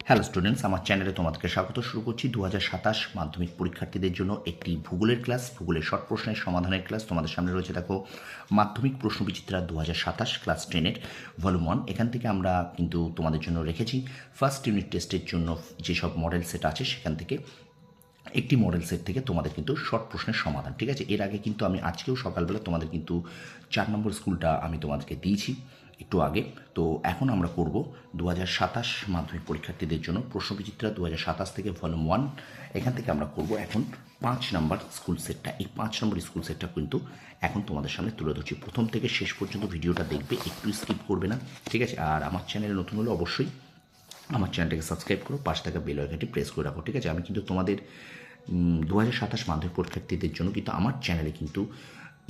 Hello students, আমার চ্যানেলে তোমাদেরকে স্বাগত। শুরু করছি 2027 মাধ্যমিক পরীক্ষার্থীদের জন্য একটি ভূগোলের ক্লাস, ভূগোলের শর্ট প্রশ্নের সমাধানের ক্লাস। তোমাদের সামনে রয়েছে দেখো মাধ্যমিক প্রশ্নবিচিত্রা 2027 ক্লাস 10-এর ভলিউম 1। এখান থেকে আমরা কিন্তু তোমাদের জন্য রেখেছি ফার্স্ট ইউনিট টেস্টের জন্য যেসব মডেল সেট আছে সেখান থেকে একটি মডেল সেট থেকে তোমাদের কিন্তু শর্ট প্রশ্নের সমাধান, ঠিক আছে। এর আগে কিন্তু আমি আজকেও সকালবেলা তোমাদের কিন্তু 4 নম্বর স্কুলটা আমি তোমাদেরকে দিয়েছি একটু আগে। তো এখন আমরা করব 2027 মাধ্যমিক পরীক্ষার্থীদের জন্য প্রশ্নবিচিত্রা 2027 থেকে ভলিউম 1। এখান থেকে আমরা করব এখন 5 নম্বর স্কুল সেটটা। এই 5 নম্বর স্কুল সেটটা কিন্তু এখন তোমাদের সামনে তুলে ধরছি। প্রথম থেকে শেষ পর্যন্ত ভিডিওটা দেখবে, একটু স্কিপ করবে না, ঠিক আছে। আর আমার চ্যানেলে নতুন হলে অবশ্যই আমার চ্যানেলটাকে সাবস্ক্রাইব করো, পাশে থাকা বেল আইকনটি প্রেস করে রাখো, ঠিক আছে। আমি কিন্তু তোমাদের 2027 মাধ্যমিক পরীক্ষার্থীদের জন্য কিন্তু আমার চ্যানেলে কিন্তু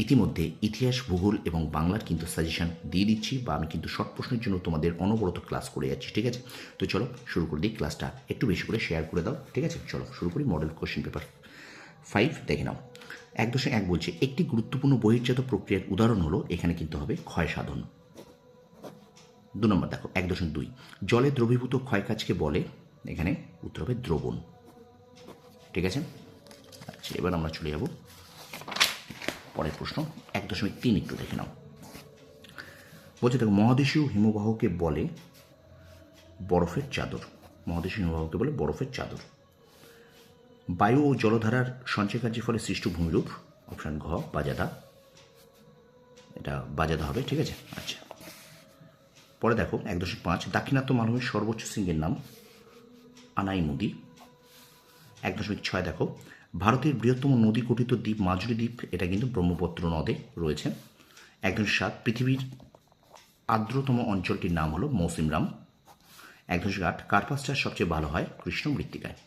ইতিমধ্যে ইতিহাস, ভূগোল এবং বাংলার কিন্তু সাজেশন দিয়ে দিচ্ছি, বা আমি কিন্তু শর্ট প্রশ্নের জন্য তোমাদের অনবরত ক্লাস করে যাচ্ছি, ঠিক আছে। তো চলো শুরু করে দিই ক্লাসটা, একটু বেশি করে শেয়ার করে দাও, ঠিক আছে। চলো শুরু করি। মডেল কোশ্চেন পেপার 5 দেখে নাও। 1.1 বলছে একটি গুরুত্বপূর্ণ বহির্জাত প্রক্রিয়ার উদাহরণ হলো, এখানে কিন্তু হবে ক্ষয় সাধন। 2 নম্বর দেখো 1.2 জলে দ্রবীভূত ক্ষয়কাজকে বলে, এখানে উত্তর হবে দ্রবণ, ঠিক আছে। আচ্ছা, এবার আমরা চলে যাব পরের প্রশ্ন 1.3 একটু দেখে নাও। বলছে দেখো মহাদেশীয় হিমবাহকে বলে বরফের চাদর। মহাদেশীয় হিমবাহকে বলে বরফের চাদর। বায়ু ও জলধারার সঞ্চয় কার্যের ফলে সৃষ্ট ভূমিরূপ, অপশান ঘ বাজাদা, এটা বাজাদা হবে, ঠিক আছে। আচ্ছা, পরে দেখো 1.5 দাক্ষিণাত্য মালভূমির সর্বোচ্চ শৃঙ্গের নাম আনাইমুদি। 1.6 দেখো ভারতের বৃহত্তম নদী গঠিত দ্বীপ মাজুলি দ্বীপ, এটা কিন্তু ব্রহ্মপুত্র নদে রয়েছে। 1.7 পৃথিবীর আর্দ্রতম অঞ্চলটির নাম হলো মৌসিমরাম। 1.8 কার্পাস চাষ সবচেয়ে ভালো হয় কৃষ্ণ মৃত্তিকায়,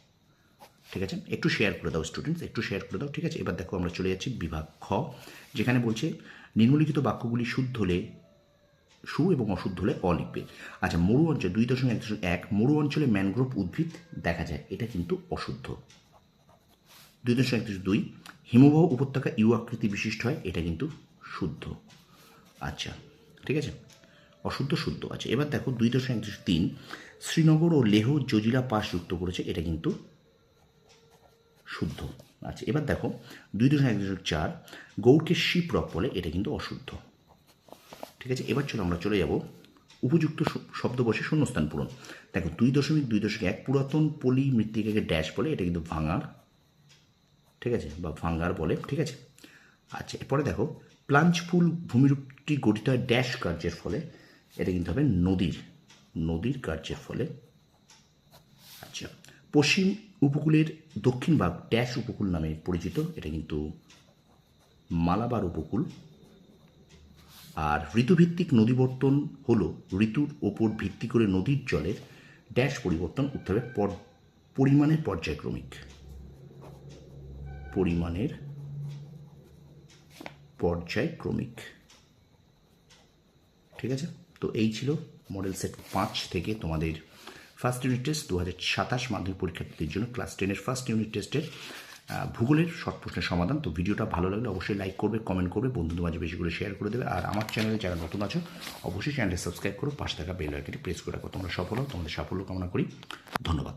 ঠিক আছে। একটু শেয়ার করে দাও স্টুডেন্টস, একটু শেয়ার করে দাও, ঠিক আছে। এবার দেখো আমরা চলে যাচ্ছি বিভাগ খ, যেখানে বলছে নিম্নলিখিত বাক্যগুলি শুদ্ধ হলে সু এবং অশুদ্ধ হলে অ লিখবে। আচ্ছা, মরু অঞ্চল 2.1 মরু অঞ্চলে ম্যানগ্রোভ উদ্ভিদ দেখা যায়, এটা কিন্তু অশুদ্ধ। 2.1 হিমবাহ উপত্যকা ইউ আকৃতি বিশিষ্ট হয়, এটা কিন্তু শুদ্ধ। আচ্ছা, ঠিক আছে, অশুদ্ধ শুদ্ধ। আচ্ছা, এবার দেখো 2.1 শ্রীনগর ও লেহ জজিরা পাস যুক্ত করেছে, এটা কিন্তু শুদ্ধ। আচ্ছা, এবার দেখো 2.1.4 গৌড়কে শিপরক বলে, এটা কিন্তু অশুদ্ধ, ঠিক আছে। এবার চলো আমরা চলে যাব উপযুক্ত শব্দ বসে শূন্যস্থান পূরণ। দেখো 2.2.1 পুরাতন পলি মৃত্তিকাকে ড্যাশ বলে, এটা কিন্তু ভাঙার, ঠিক আছে, বা ভাঙ্গার বলে, ঠিক আছে। আচ্ছা, এরপরে দেখো প্লাঞ্চফুল ভূমিরূপটি গঠিত হয় ড্যাশ কার্যের ফলে, এটা কিন্তু হবে নদীর কার্যের ফলে। আচ্ছা, পশ্চিম উপকূলের দক্ষিণ ভাগ ড্যাশ উপকূল নামে পরিচিত, এটা কিন্তু মালাবার উপকূল। আর ঋতুভিত্তিক নদীবর্তন হলো ঋতুর ওপর ভিত্তি করে নদীর জলের ড্যাশ পরিবর্তন, উত্তর হবে পরিমাণের পর্যায়ক্রমিক, ঠিক আছে। তো এই ছিল মডেল সেট 5 থেকে তোমাদের ফার্স্ট ইউনিট টেস্ট 2027 মাধ্যমিক পরীক্ষার্থীদের জন্য ক্লাস 10-এর ফার্স্ট ইউনিট টেস্টের ভূগোলের শর্ট প্রশ্নের সমাধান। তো ভিডিওটা ভালো লাগলে অবশ্যই লাইক করবে, কমেন্ট করবে, বন্ধুদের মাঝে বেশি করে শেয়ার করে দেবে। আর আমার চ্যানেলে যারা নতুন আছো অবশ্যই চ্যানেলটি সাবস্ক্রাইব করো, পাশে থাকা বেল আইকনটি প্রেস করে রাখো। তোমরা সফল হও, তোমাদের সাফল্য কামনা করি। ধন্যবাদ।